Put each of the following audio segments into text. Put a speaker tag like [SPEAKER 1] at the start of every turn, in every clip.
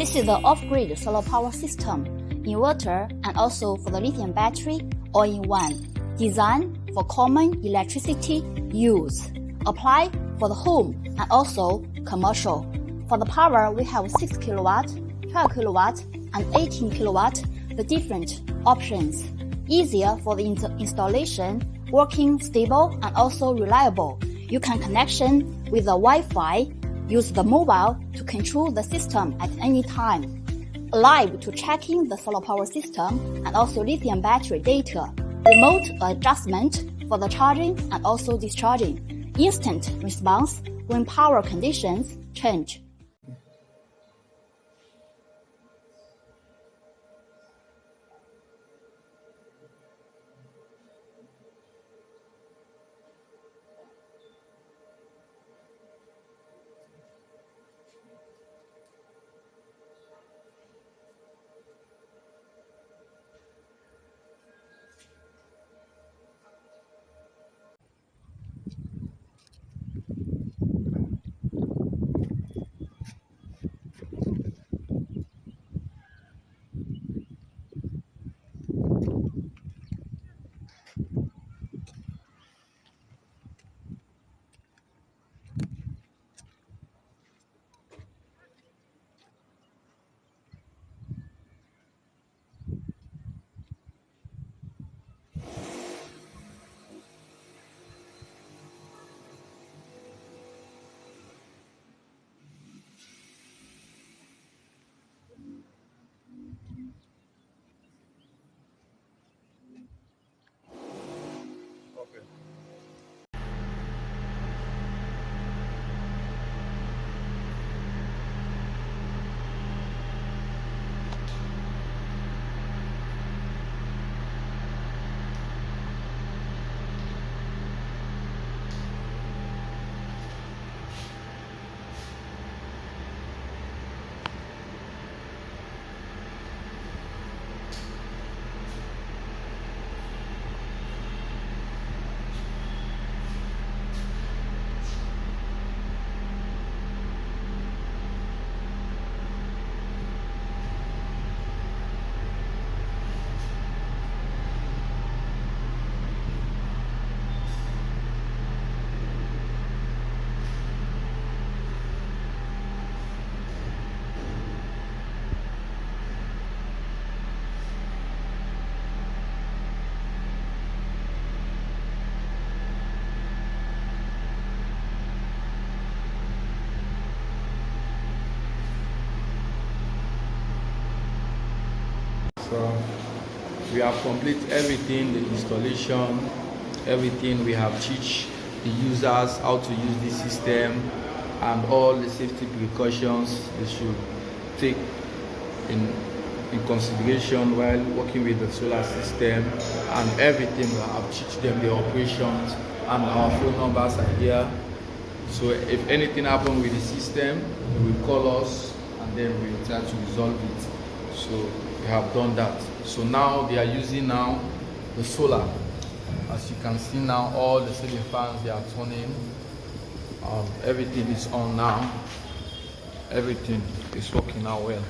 [SPEAKER 1] This is the off-grid solar power system, inverter and also for the lithium battery all in one. Designed for common electricity use. Apply for the home and also commercial. For the power, we have 6 kilowatt, 12 kilowatt and 18 kilowatt, the different options. Easier for the installation, working stable and also reliable. You can connection with the Wi-Fi, use the mobile to control the system at any time. Alive to checking the solar power system and also lithium battery data. Remote adjustment for the charging and also discharging. Instant response when power conditions change.
[SPEAKER 2] So we have completed everything, the installation, everything. We have teach the users how to use this system and all the safety precautions they should take in consideration while working with the solar system and everything. We have teach them the operations and our phone numbers are here. So if anything happens with the system, they will call us and then we will try to resolve it. So we have done that. So now they are using now the solar. As you can see now, all the ceiling fans, they are turning. Everything is on now. Everything is working now well.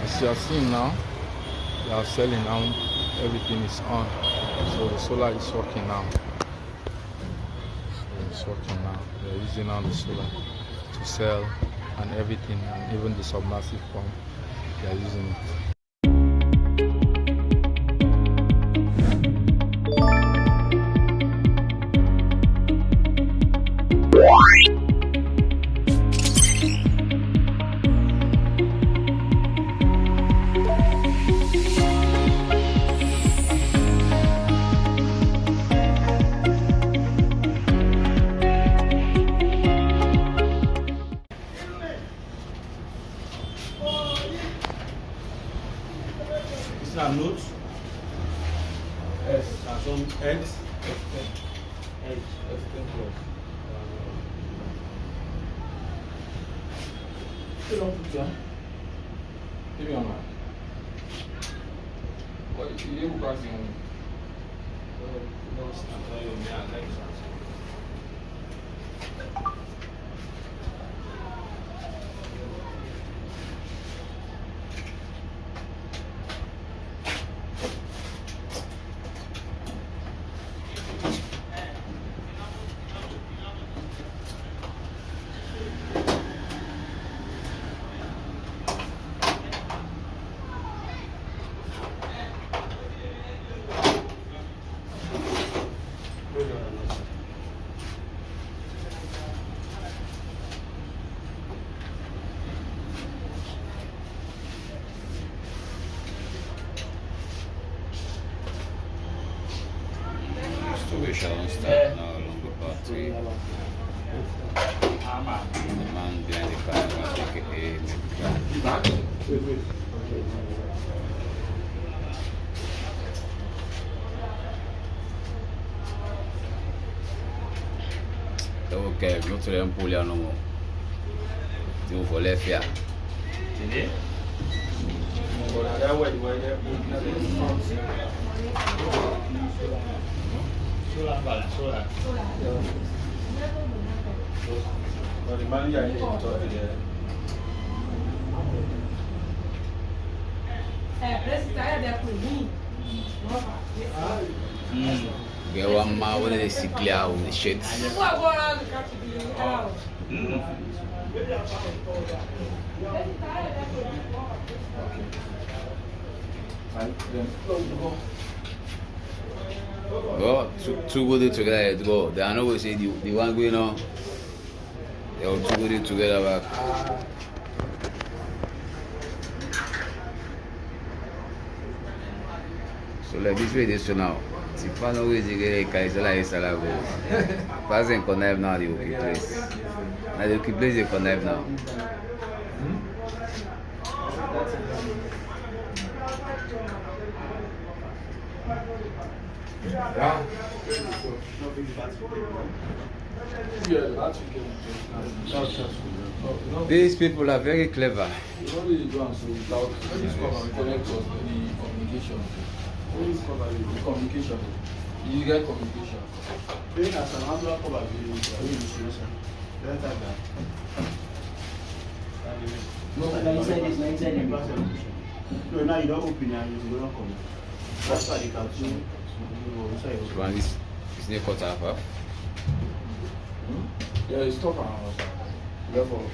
[SPEAKER 2] As you are seeing now, they are selling now. Everything is on. So the solar is working now. So it's working now. They are using now the solar to sell and everything, and even the submersive pump. They are using it. Note S and some X, S10 plus. You don't put down. Give me on that. What you practicing on? No, stand on me and next one.
[SPEAKER 3] pressure won't start now along the battery. The man behind the camera, aka Medical. Ok, non te l'aimes pour no more. Tu voulais faire. Get one man with a sickly out with the shit. Go, two good together, go. They are not going to say the one going on. They are two good together back. So like this way this now. Si pas no way to get a Kaisala go. Pas in connive now the okay place. Now the okay place is connive now. These people are very clever.
[SPEAKER 2] Communication. You get communication.
[SPEAKER 4] No, now you don't open and you don't come. That's why they can do.
[SPEAKER 3] One is near cut off.
[SPEAKER 2] Yeah, it's tough. Therefore.